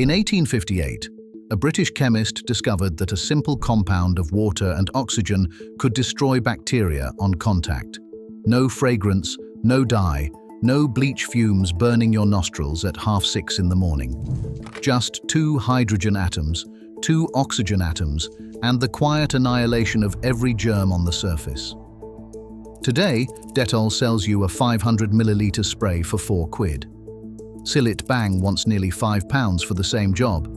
In 1858, a British chemist discovered that a simple compound of water and oxygen could destroy bacteria on contact. No fragrance, no dye, no bleach fumes burning your nostrils at 6:30 in the morning. Just 2 hydrogen atoms, 2 oxygen atoms, and the quiet annihilation of every germ on the surface. Today, Dettol sells you a 500 milliliter spray for £4. Sillet Bang wants nearly £5 for the same job.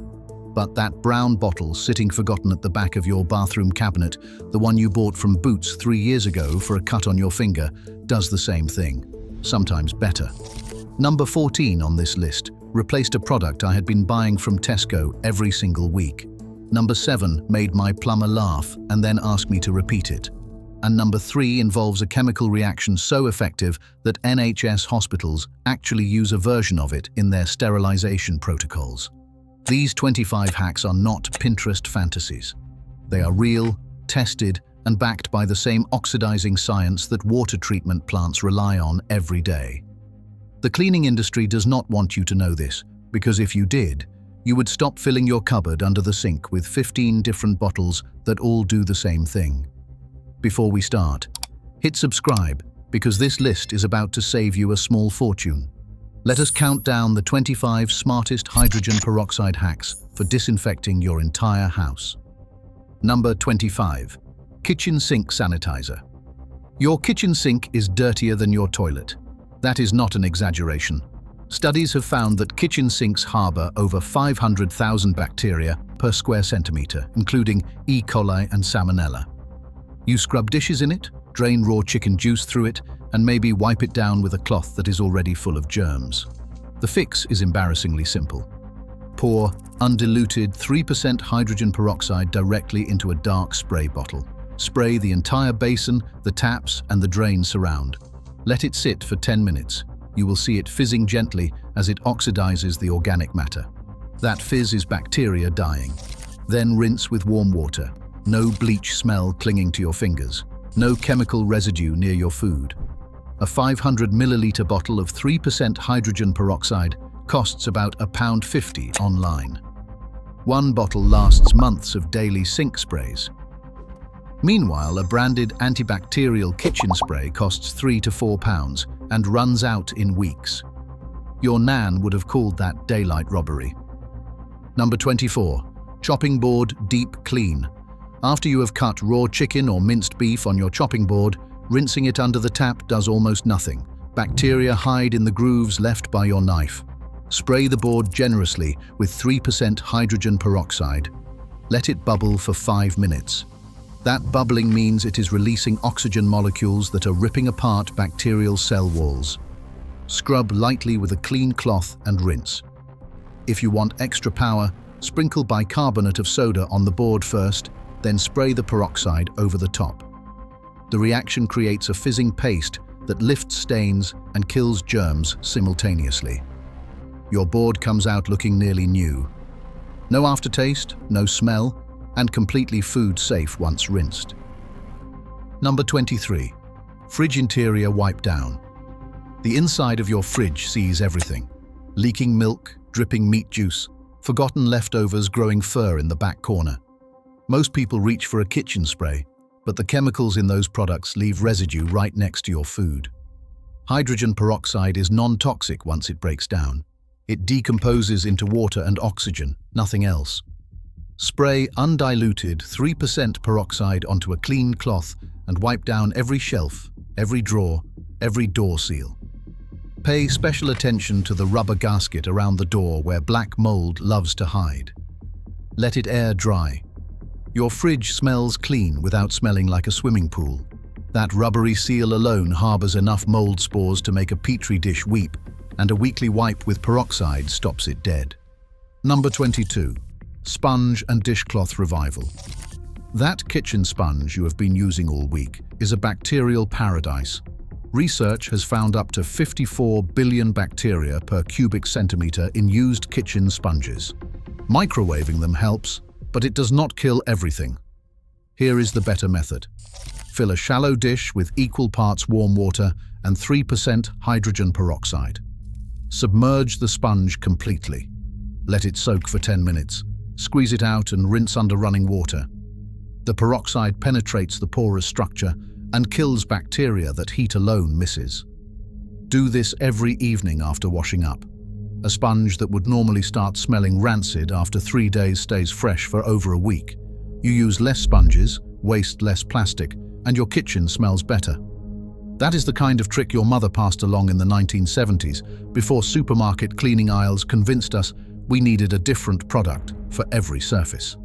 But that brown bottle sitting forgotten at the back of your bathroom cabinet, the one you bought from Boots 3 years ago for a cut on your finger, does the same thing, sometimes better. Number 14 on this list replaced a product I had been buying from Tesco every single week. Number 7 made my plumber laugh and then asked me to repeat it. And number 3 involves a chemical reaction so effective that NHS hospitals actually use a version of it in their sterilization protocols. These 25 hacks are not Pinterest fantasies. They are real, tested, and backed by the same oxidizing science that water treatment plants rely on every day. The cleaning industry does not want you to know this, because if you did, you would stop filling your cupboard under the sink with 15 different bottles that all do the same thing. Before we start, hit subscribe, because this list is about to save you a small fortune. Let us count down the 25 smartest hydrogen peroxide hacks for disinfecting your entire house. Number 25. Kitchen Sink Sanitizer. Your kitchen sink is dirtier than your toilet. That is not an exaggeration. Studies have found that kitchen sinks harbor over 500,000 bacteria per square centimeter, including E. coli and Salmonella. You scrub dishes in it, drain raw chicken juice through it, and maybe wipe it down with a cloth that is already full of germs. The fix is embarrassingly simple. Pour undiluted 3% hydrogen peroxide directly into a dark spray bottle. Spray the entire basin, the taps, and the drain surround. Let it sit for 10 minutes. You will see it fizzing gently as it oxidizes the organic matter. That fizz is bacteria dying. Then rinse with warm water. No bleach smell clinging to your fingers. No chemical residue near your food. A 500 milliliter bottle of 3% hydrogen peroxide costs about £1.50 online. One bottle lasts months of daily sink sprays. Meanwhile, a branded antibacterial kitchen spray costs £3 to £4 and runs out in weeks. Your nan would have called that daylight robbery. Number 24. Chopping board deep clean. After you have cut raw chicken or minced beef on your chopping board, rinsing it under the tap does almost nothing. Bacteria hide in the grooves left by your knife. Spray the board generously with 3% hydrogen peroxide. Let it bubble for 5 minutes. That bubbling means it is releasing oxygen molecules that are ripping apart bacterial cell walls. Scrub lightly with a clean cloth and rinse. If you want extra power, sprinkle bicarbonate of soda on the board first, then spray the peroxide over the top. The reaction creates a fizzing paste that lifts stains and kills germs simultaneously. Your board comes out looking nearly new. No aftertaste, no smell, and completely food safe once rinsed. Number 23. Fridge interior wipe down. The inside of your fridge sees everything. Leaking milk, dripping meat juice, forgotten leftovers growing fur in the back corner. Most people reach for a kitchen spray, but the chemicals in those products leave residue right next to your food. Hydrogen peroxide is non-toxic once it breaks down. It decomposes into water and oxygen, nothing else. Spray undiluted 3% peroxide onto a clean cloth and wipe down every shelf, every drawer, every door seal. Pay special attention to the rubber gasket around the door where black mold loves to hide. Let it air dry. Your fridge smells clean without smelling like a swimming pool. That rubbery seal alone harbors enough mold spores to make a petri dish weep, and a weekly wipe with peroxide stops it dead. Number 22. Sponge and dishcloth revival. That kitchen sponge you have been using all week is a bacterial paradise. Research has found up to 54 billion bacteria per cubic centimeter in used kitchen sponges. Microwaving them helps, but it does not kill everything. Here is the better method. Fill a shallow dish with equal parts warm water and 3% hydrogen peroxide. Submerge the sponge completely. Let it soak for 10 minutes. Squeeze it out and rinse under running water. The peroxide penetrates the porous structure and kills bacteria that heat alone misses. Do this every evening after washing up. A sponge that would normally start smelling rancid after 3 days stays fresh for over a week. You use less sponges, waste less plastic, and your kitchen smells better. That is the kind of trick your mother passed along in the 1970s, before supermarket cleaning aisles convinced us we needed a different product for every surface.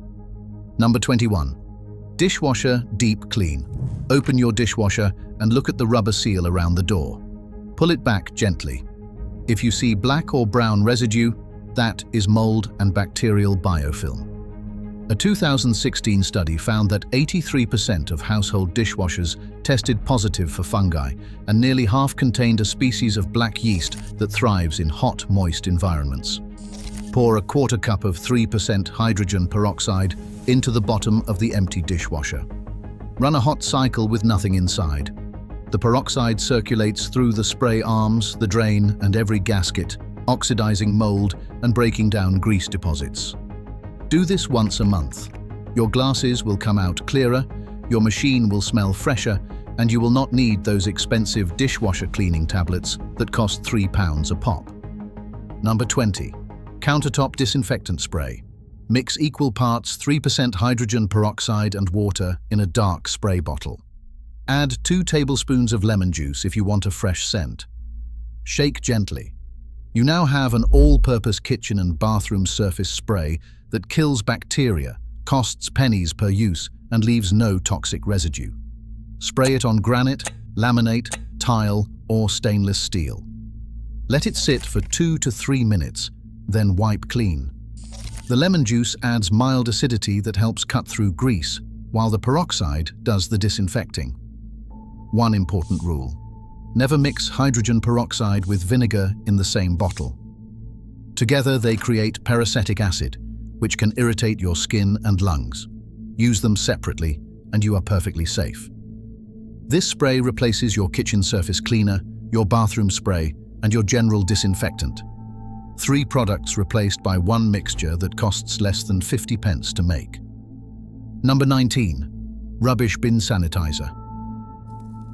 Number 21. Dishwasher Deep Clean. Open your dishwasher and look at the rubber seal around the door. Pull it back gently. If you see black or brown residue, that is mold and bacterial biofilm. A 2016 study found that 83% of household dishwashers tested positive for fungi, and nearly half contained a species of black yeast that thrives in hot, moist environments. Pour a quarter cup of 3% hydrogen peroxide into the bottom of the empty dishwasher. Run a hot cycle with nothing inside. The peroxide circulates through the spray arms, the drain, and every gasket, oxidizing mold and breaking down grease deposits. Do this once a month. Your glasses will come out clearer, your machine will smell fresher, and you will not need those expensive dishwasher cleaning tablets that cost £3 a pop. Number 20. Countertop disinfectant spray. Mix equal parts 3% hydrogen peroxide and water in a dark spray bottle. Add 2 tablespoons of lemon juice if you want a fresh scent. Shake gently. You now have an all-purpose kitchen and bathroom surface spray that kills bacteria, costs pennies per use, and leaves no toxic residue. Spray it on granite, laminate, tile, or stainless steel. Let it sit for 2 to 3 minutes, then wipe clean. The lemon juice adds mild acidity that helps cut through grease, while the peroxide does the disinfecting. One important rule: never mix hydrogen peroxide with vinegar in the same bottle. Together they create peracetic acid, which can irritate your skin and lungs. Use them separately, and you are perfectly safe. This spray replaces your kitchen surface cleaner, your bathroom spray, and your general disinfectant. 3 products replaced by 1 mixture that costs less than 50 pence to make. Number 19. Rubbish bin sanitizer.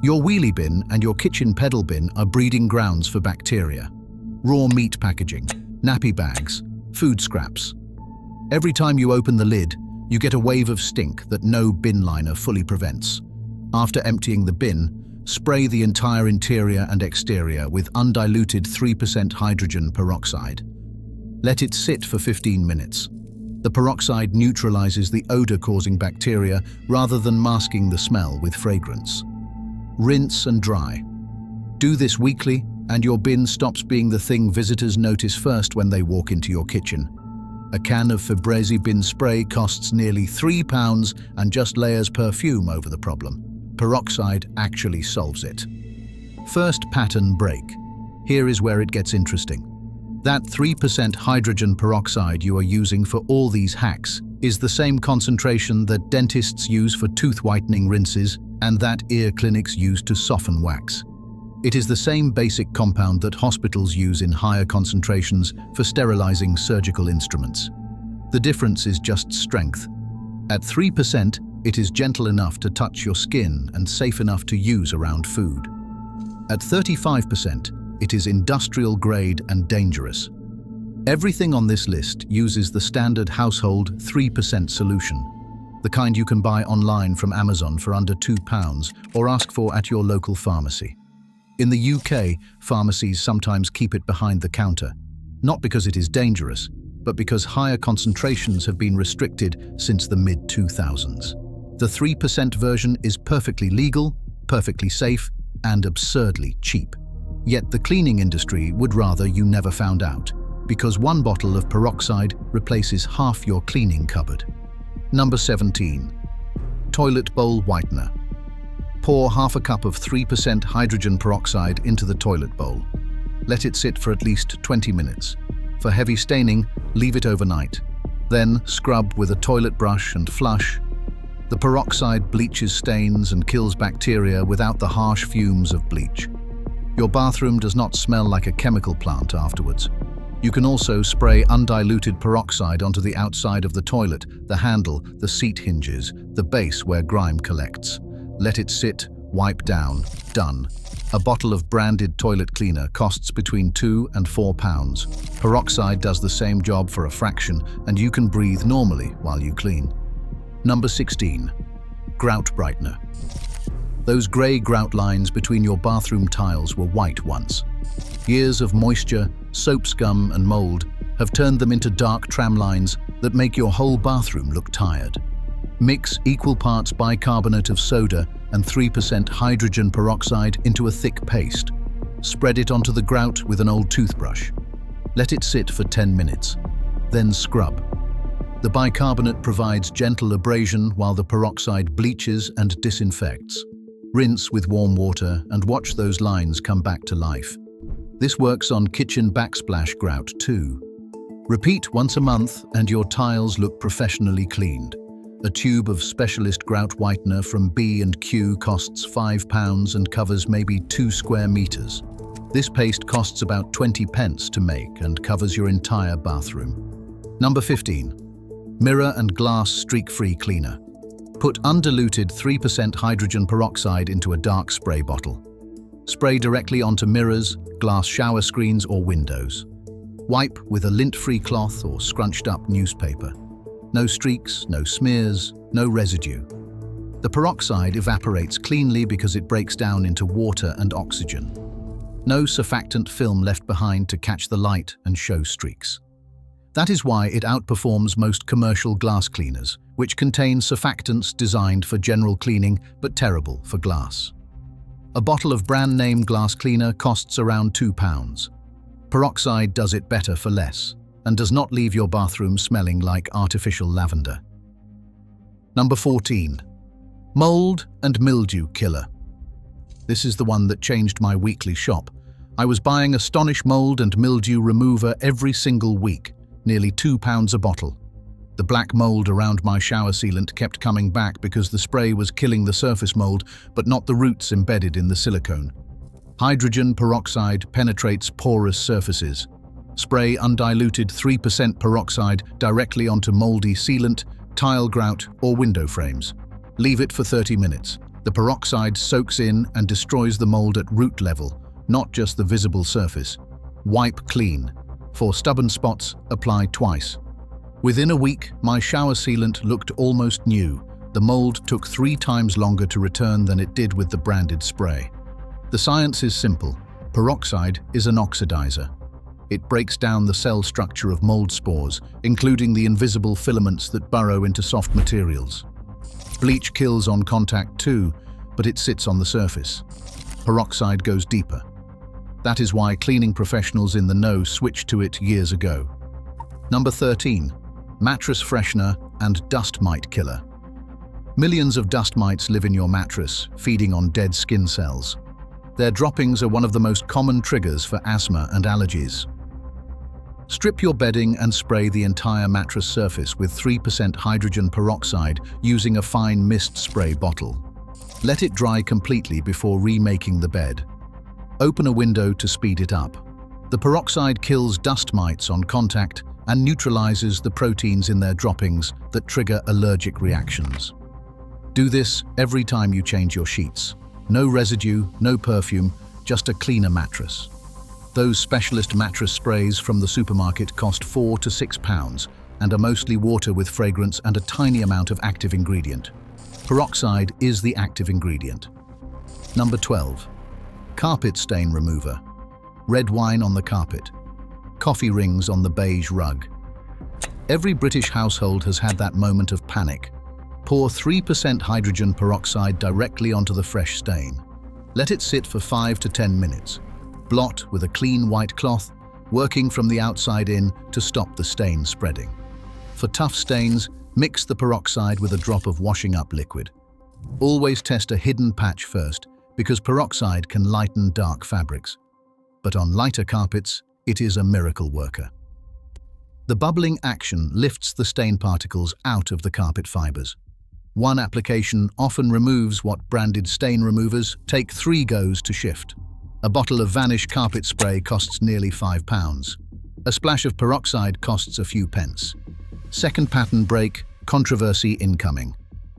Your wheelie bin and your kitchen pedal bin are breeding grounds for bacteria. Raw meat packaging, nappy bags, food scraps. Every time you open the lid, you get a wave of stink that no bin liner fully prevents. After emptying the bin, spray the entire interior and exterior with undiluted 3% hydrogen peroxide. Let it sit for 15 minutes. The peroxide neutralizes the odor-causing bacteria rather than masking the smell with fragrance. Rinse and dry. Do this weekly, and your bin stops being the thing visitors notice first when they walk into your kitchen. A can of Febreze bin spray costs nearly £3 and just layers perfume over the problem. Peroxide actually solves it. First pattern break. Here is where it gets interesting. That 3% hydrogen peroxide you are using for all these hacks is the same concentration that dentists use for tooth whitening rinses and that ear clinics use to soften wax. It is the same basic compound that hospitals use in higher concentrations for sterilizing surgical instruments. The difference is just strength. At 3%, it is gentle enough to touch your skin and safe enough to use around food. At 35%, it is industrial grade and dangerous. Everything on this list uses the standard household 3% solution, the kind you can buy online from Amazon for under £2 or ask for at your local pharmacy. In the UK, pharmacies sometimes keep it behind the counter, not because it is dangerous, but because higher concentrations have been restricted since the mid-2000s. The 3% version is perfectly legal, perfectly safe, and absurdly cheap. Yet the cleaning industry would rather you never found out, because 1 bottle of peroxide replaces half your cleaning cupboard. Number 17. Toilet bowl whitener. Pour half a cup of 3% hydrogen peroxide into the toilet bowl. Let it sit for at least 20 minutes. For heavy staining, leave it overnight. Then scrub with a toilet brush and flush. The peroxide bleaches stains and kills bacteria without the harsh fumes of bleach. Your bathroom does not smell like a chemical plant afterwards. You can also spray undiluted peroxide onto the outside of the toilet, the handle, the seat hinges, the base where grime collects. Let it sit, wipe down, done. A bottle of branded toilet cleaner costs between £2 and £4. Peroxide does the same job for a fraction, and you can breathe normally while you clean. Number 16. Grout brightener. Those grey grout lines between your bathroom tiles were white once. Years of moisture, soap scum and mold have turned them into dark tram lines that make your whole bathroom look tired. Mix equal parts bicarbonate of soda and 3% hydrogen peroxide into a thick paste. Spread it onto the grout with an old toothbrush. Let it sit for 10 minutes. Then scrub. The bicarbonate provides gentle abrasion while the peroxide bleaches and disinfects. Rinse with warm water and watch those lines come back to life. This works on kitchen backsplash grout too. Repeat once a month and your tiles look professionally cleaned. A tube of specialist grout whitener from B&Q costs £5 and covers maybe 2 square meters. This paste costs about 20 pence to make and covers your entire bathroom. Number 15. Mirror and glass streak-free cleaner. Put undiluted 3% hydrogen peroxide into a dark spray bottle. Spray directly onto mirrors, glass shower screens or windows. Wipe with a lint-free cloth or scrunched-up newspaper. No streaks, no smears, no residue. The peroxide evaporates cleanly because it breaks down into water and oxygen. No surfactant film left behind to catch the light and show streaks. That is why it outperforms most commercial glass cleaners, which contain surfactants designed for general cleaning but terrible for glass. A bottle of brand-name glass cleaner costs around £2. Peroxide does it better for less and does not leave your bathroom smelling like artificial lavender. Number 14. Mold and mildew killer. This is the one that changed my weekly shop. I was buying Astonish mold and mildew remover every single week, nearly £2 a bottle. The black mold around my shower sealant kept coming back because the spray was killing the surface mold, but not the roots embedded in the silicone. Hydrogen peroxide penetrates porous surfaces. Spray undiluted 3% peroxide directly onto moldy sealant, tile grout, or window frames. Leave it for 30 minutes. The peroxide soaks in and destroys the mold at root level, not just the visible surface. Wipe clean. For stubborn spots, apply twice. Within a week, my shower sealant looked almost new. The mold took 3 times longer to return than it did with the branded spray. The science is simple. Peroxide is an oxidizer. It breaks down the cell structure of mold spores, including the invisible filaments that burrow into soft materials. Bleach kills on contact too, but it sits on the surface. Peroxide goes deeper. That is why cleaning professionals in the know switched to it years ago. Number 13. Mattress freshener and dust mite killer. Millions of dust mites live in your mattress, feeding on dead skin cells. Their droppings are one of the most common triggers for asthma and allergies. Strip your bedding and spray the entire mattress surface with 3% hydrogen peroxide using a fine mist spray bottle. Let it dry completely before remaking the bed. Open a window to speed it up. The peroxide kills dust mites on contact and neutralizes the proteins in their droppings that trigger allergic reactions. Do this every time you change your sheets. No residue, no perfume, just a cleaner mattress. Those specialist mattress sprays from the supermarket cost £4 to £6 and are mostly water with fragrance and a tiny amount of active ingredient. Peroxide is the active ingredient. Number 12. Carpet stain remover. Red wine on the carpet. Coffee rings on the beige rug. Every British household has had that moment of panic. Pour 3% hydrogen peroxide directly onto the fresh stain. Let it sit for 5 to 10 minutes. Blot with a clean white cloth, working from the outside in to stop the stain spreading. For tough stains, mix the peroxide with a drop of washing up liquid. Always test a hidden patch first, because peroxide can lighten dark fabrics. But on lighter carpets, it is a miracle worker. The bubbling action lifts the stain particles out of the carpet fibers. One application often removes what branded stain removers take 3 goes to shift. A bottle of Vanish carpet spray costs nearly £5. A splash of peroxide costs a few pence. Second pattern break, controversy incoming.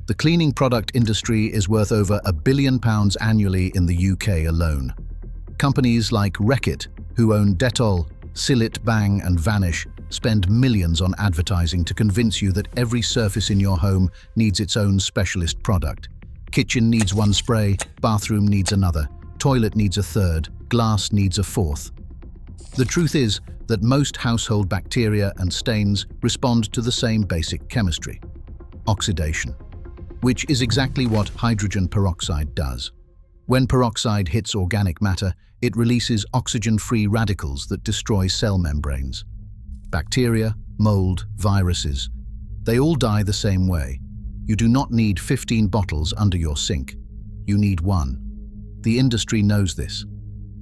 The cleaning product industry is worth over £1 billion annually in the UK alone. Companies like Reckitt, who own Dettol, Cillit, Bang and Vanish, spend millions on advertising to convince you that every surface in your home needs its own specialist product. Kitchen needs one spray, bathroom needs another, toilet needs a third, glass needs a fourth. The truth is that most household bacteria and stains respond to the same basic chemistry: oxidation, which is exactly what hydrogen peroxide does. When peroxide hits organic matter, it releases oxygen-free radicals that destroy cell membranes. Bacteria, mold, viruses, they all die the same way. You do not need 15 bottles under your sink. You need one. The industry knows this.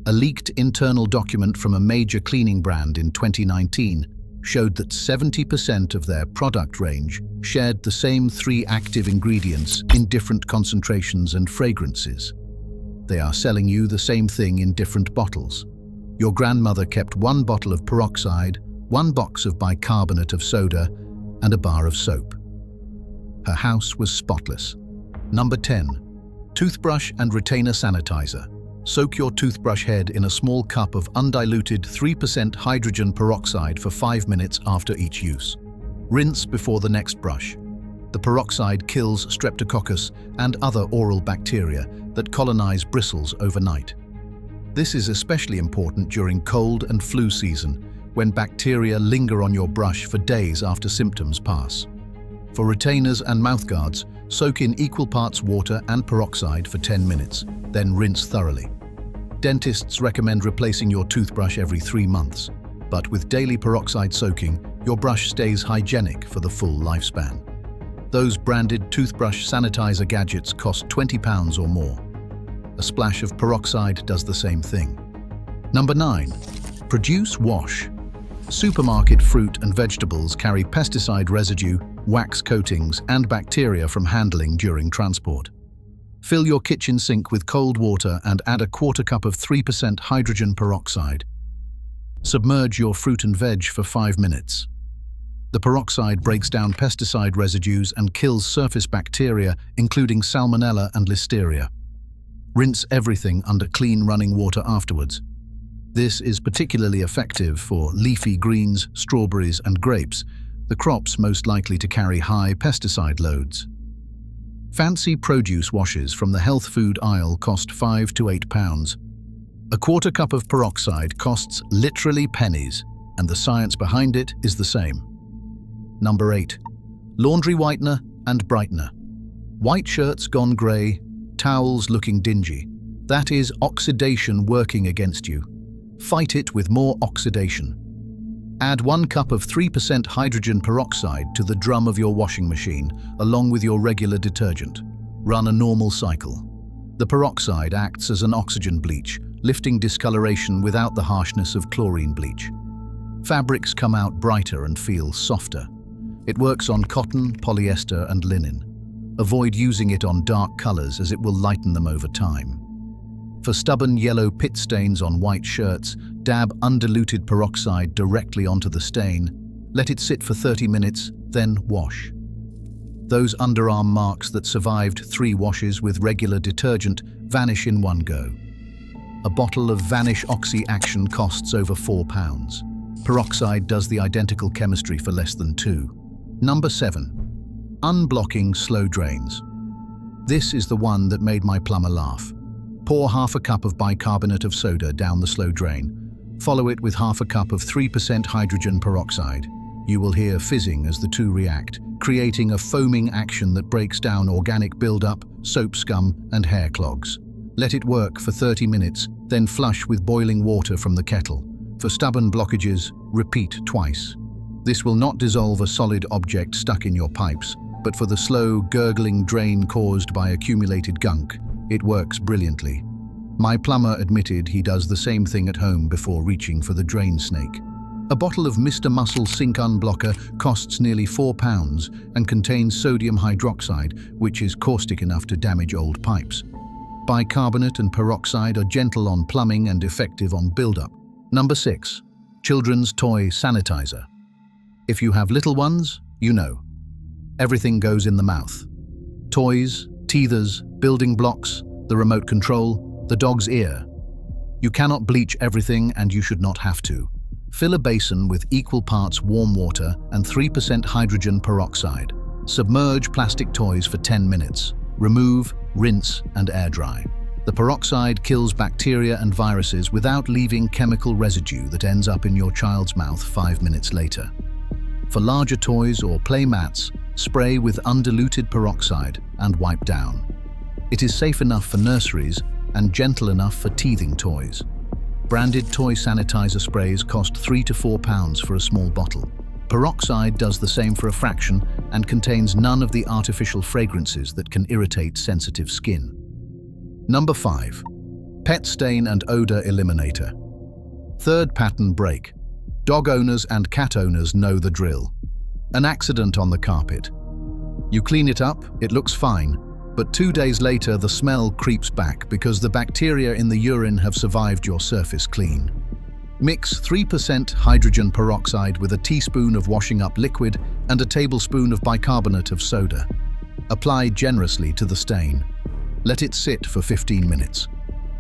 A leaked internal document from a major cleaning brand in 2019 showed that 70% of their product range shared the same 3 active ingredients in different concentrations and fragrances. They are selling you the same thing in different bottles. Your grandmother kept 1 bottle of peroxide, 1 box of bicarbonate of soda, and a bar of soap. Her house was spotless. Number 10. Toothbrush and retainer sanitizer. Soak your toothbrush head in a small cup of undiluted 3% hydrogen peroxide for 5 minutes after each use. Rinse before the next brush. The peroxide kills streptococcus and other oral bacteria that colonize bristles overnight. This is especially important during cold and flu season, when bacteria linger on your brush for days after symptoms pass. For retainers and mouthguards, soak in equal parts water and peroxide for 10 minutes, then rinse thoroughly. Dentists recommend replacing your toothbrush every 3 months, but with daily peroxide soaking, your brush stays hygienic for the full lifespan. Those branded toothbrush sanitizer gadgets cost £20 or more. A splash of peroxide does the same thing. Number 9. Produce wash. Supermarket fruit and vegetables carry pesticide residue, wax coatings, and bacteria from handling during transport. Fill your kitchen sink with cold water and add a quarter cup of 3% hydrogen peroxide. Submerge your fruit and veg for 5 minutes. The peroxide breaks down pesticide residues and kills surface bacteria, including Salmonella and Listeria. Rinse everything under clean running water afterwards. This is particularly effective for leafy greens, strawberries, and grapes, the crops most likely to carry high pesticide loads. Fancy produce washes from the health food aisle cost £5 to £8. A quarter cup of peroxide costs literally pennies, and the science behind it is the same. Number 8. Laundry whitener and brightener. White shirts gone grey, towels looking dingy. That is oxidation working against you. Fight it with more oxidation. Add 1 cup of 3% hydrogen peroxide to the drum of your washing machine, along with your regular detergent. Run a normal cycle. The peroxide acts as an oxygen bleach, lifting discoloration without the harshness of chlorine bleach. Fabrics come out brighter and feel softer. It works on cotton, polyester, and linen. Avoid using it on dark colors as it will lighten them over time. For stubborn yellow pit stains on white shirts, dab undiluted peroxide directly onto the stain. Let it sit for 30 minutes, then wash. Those underarm marks that survived 3 washes with regular detergent vanish in one go. A bottle of Vanish Oxy Action costs over £4. Peroxide does the identical chemistry for less than 2. Number 7. Unblocking slow drains. This is the one that made my plumber laugh. Pour half a cup of bicarbonate of soda down the slow drain. Follow it with half a cup of 3% hydrogen peroxide. You will hear fizzing as the two react, creating a foaming action that breaks down organic buildup, soap scum, and hair clogs. Let it work for 30 minutes, then flush with boiling water from the kettle. For stubborn blockages, repeat twice. This will not dissolve a solid object stuck in your pipes, but for the slow, gurgling drain caused by accumulated gunk, it works brilliantly. My plumber admitted he does the same thing at home before reaching for the drain snake. A bottle of Mr. Muscle Sink Unblocker costs nearly £4 and contains sodium hydroxide, which is caustic enough to damage old pipes. Bicarbonate and peroxide are gentle on plumbing and effective on buildup. Number 6. Children's toy sanitizer. If you have little ones, you know. Everything goes in the mouth. Toys, teethers, building blocks, the remote control, the dog's ear. You cannot bleach everything, and you should not have to. Fill a basin with equal parts warm water and 3% hydrogen peroxide. Submerge plastic toys for 10 minutes. Remove, rinse, and air dry. The peroxide kills bacteria and viruses without leaving chemical residue that ends up in your child's mouth 5 minutes later. For larger toys or play mats, spray with undiluted peroxide and wipe down. It is safe enough for nurseries and gentle enough for teething toys. Branded toy sanitizer sprays cost £3 to £4 for a small bottle. Peroxide does the same for a fraction and contains none of the artificial fragrances that can irritate sensitive skin. Number 5. Pet Stain and Odor Eliminator. Third pattern break. Dog owners and cat owners know the drill. An accident on the carpet. You clean it up, it looks fine, but 2 days later the smell creeps back because the bacteria in the urine have survived your surface clean. Mix 3% hydrogen peroxide with a teaspoon of washing up liquid and a tablespoon of bicarbonate of soda. Apply generously to the stain. Let it sit for 15 minutes.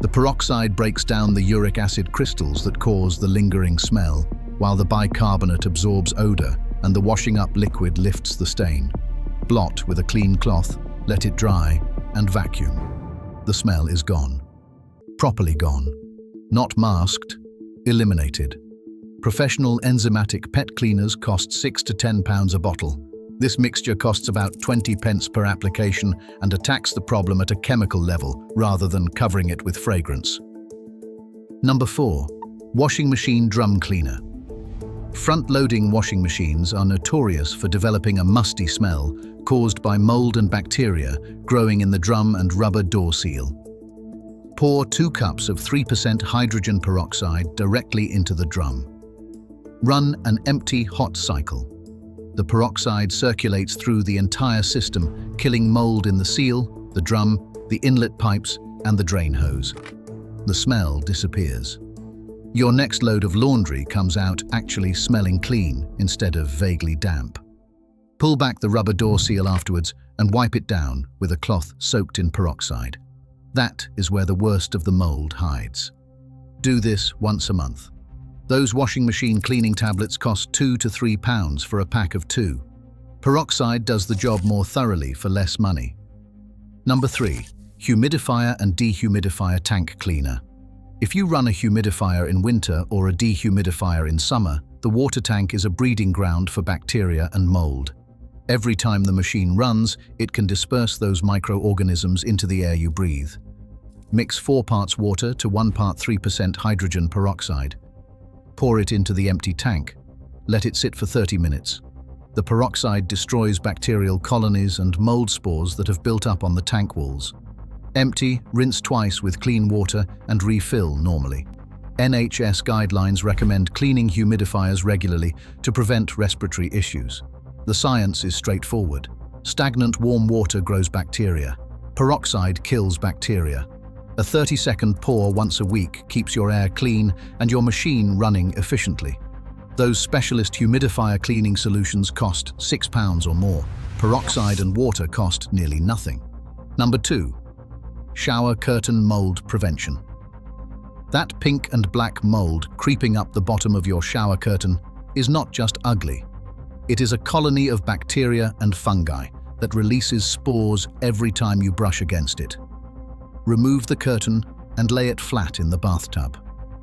The peroxide breaks down the uric acid crystals that cause the lingering smell, while the bicarbonate absorbs odor and the washing up liquid lifts the stain. Blot with a clean cloth, let it dry, and vacuum. The smell is gone. Properly gone. Not masked, eliminated. Professional enzymatic pet cleaners cost £6 to £10 a bottle. This mixture costs about 20 pence per application and attacks the problem at a chemical level rather than covering it with fragrance. Number 4. Washing machine drum cleaner. Front-loading washing machines are notorious for developing a musty smell caused by mold and bacteria growing in the drum and rubber door seal. Pour 2 cups of 3% hydrogen peroxide directly into the drum. Run an empty hot cycle. The peroxide circulates through the entire system, killing mold in the seal, the drum, the inlet pipes, and the drain hose. The smell disappears. Your next load of laundry comes out actually smelling clean instead of vaguely damp. Pull back the rubber door seal afterwards and wipe it down with a cloth soaked in peroxide. That is where the worst of the mold hides. Do this once a month. Those washing machine cleaning tablets cost £2 to £3 for a pack of 2. Peroxide does the job more thoroughly for less money. Number 3. Humidifier and dehumidifier tank cleaner. If you run a humidifier in winter or a dehumidifier in summer, the water tank is a breeding ground for bacteria and mold. Every time the machine runs, it can disperse those microorganisms into the air you breathe. Mix 4 parts water to 1 part 3% hydrogen peroxide. Pour it into the empty tank. Let it sit for 30 minutes. The peroxide destroys bacterial colonies and mold spores that have built up on the tank walls. Empty, rinse twice with clean water, and refill normally. NHS guidelines recommend cleaning humidifiers regularly to prevent respiratory issues. The science is straightforward. Stagnant warm water grows bacteria. Peroxide kills bacteria. A 30-second pour once a week keeps your air clean and your machine running efficiently. Those specialist humidifier cleaning solutions cost £6 or more. Peroxide and water cost nearly nothing. Number 2. Shower curtain mold prevention. That pink and black mold creeping up the bottom of your shower curtain is not just ugly. It is a colony of bacteria and fungi that releases spores every time you brush against it. Remove the curtain and lay it flat in the bathtub.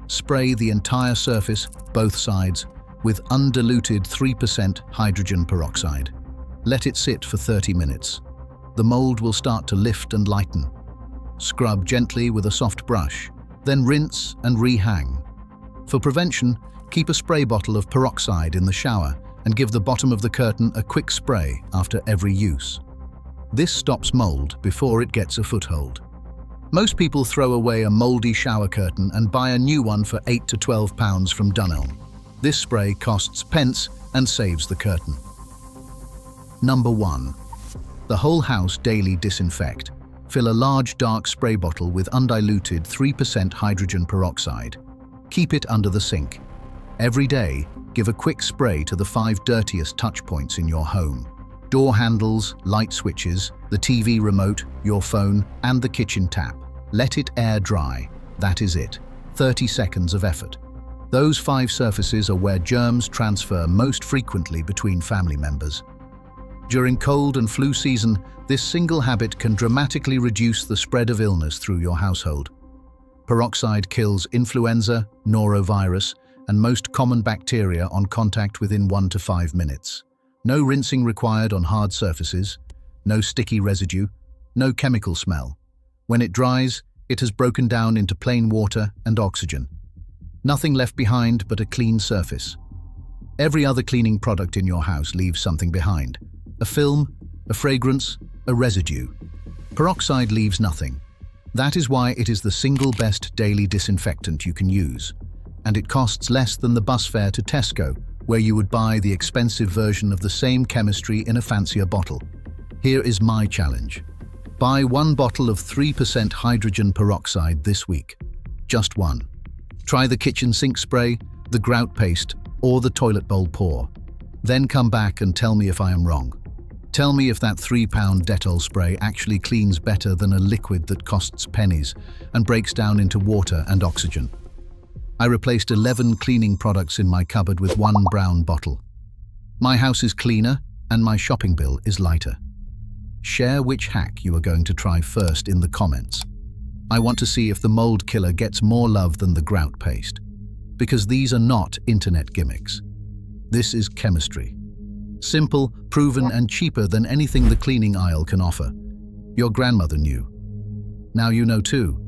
Spray the entire surface, both sides, with undiluted 3% hydrogen peroxide. Let it sit for 30 minutes. The mold will start to lift and lighten. Scrub gently with a soft brush, then rinse and rehang. For prevention, keep a spray bottle of peroxide in the shower and give the bottom of the curtain a quick spray after every use. This stops mold before it gets a foothold. Most people throw away a moldy shower curtain and buy a new one for £8 to £12 from Dunelm. This spray costs pence and saves the curtain. Number 1. The whole house daily disinfect. Fill a large dark spray bottle with undiluted 3% hydrogen peroxide. Keep it under the sink. Every day, give a quick spray to the 5 dirtiest touch points in your home. Door handles, light switches, the TV remote, your phone, and the kitchen tap. Let it air dry. That is it. 30 seconds of effort. Those 5 surfaces are where germs transfer most frequently between family members. During cold and flu season, this single habit can dramatically reduce the spread of illness through your household. Peroxide kills influenza, norovirus, and most common bacteria on contact within 1 to 5 minutes. No rinsing required on hard surfaces, no sticky residue, no chemical smell. When it dries, it has broken down into plain water and oxygen. Nothing left behind but a clean surface. Every other cleaning product in your house leaves something behind. A film, a fragrance, a residue. Peroxide leaves nothing. That is why it is the single best daily disinfectant you can use. And it costs less than the bus fare to Tesco, where you would buy the expensive version of the same chemistry in a fancier bottle. Here is my challenge. Buy 1 bottle of 3% hydrogen peroxide this week. Just 1. Try the kitchen sink spray, the grout paste, or the toilet bowl pour. Then come back and tell me if I am wrong. Tell me if that £3 Dettol spray actually cleans better than a liquid that costs pennies and breaks down into water and oxygen. I replaced 11 cleaning products in my cupboard with 1 brown bottle. My house is cleaner and my shopping bill is lighter. Share which hack you are going to try first in the comments. I want to see if the mold killer gets more love than the grout paste. Because these are not internet gimmicks. This is chemistry. Simple, proven, and cheaper than anything the cleaning aisle can offer. Your grandmother knew. Now you know too.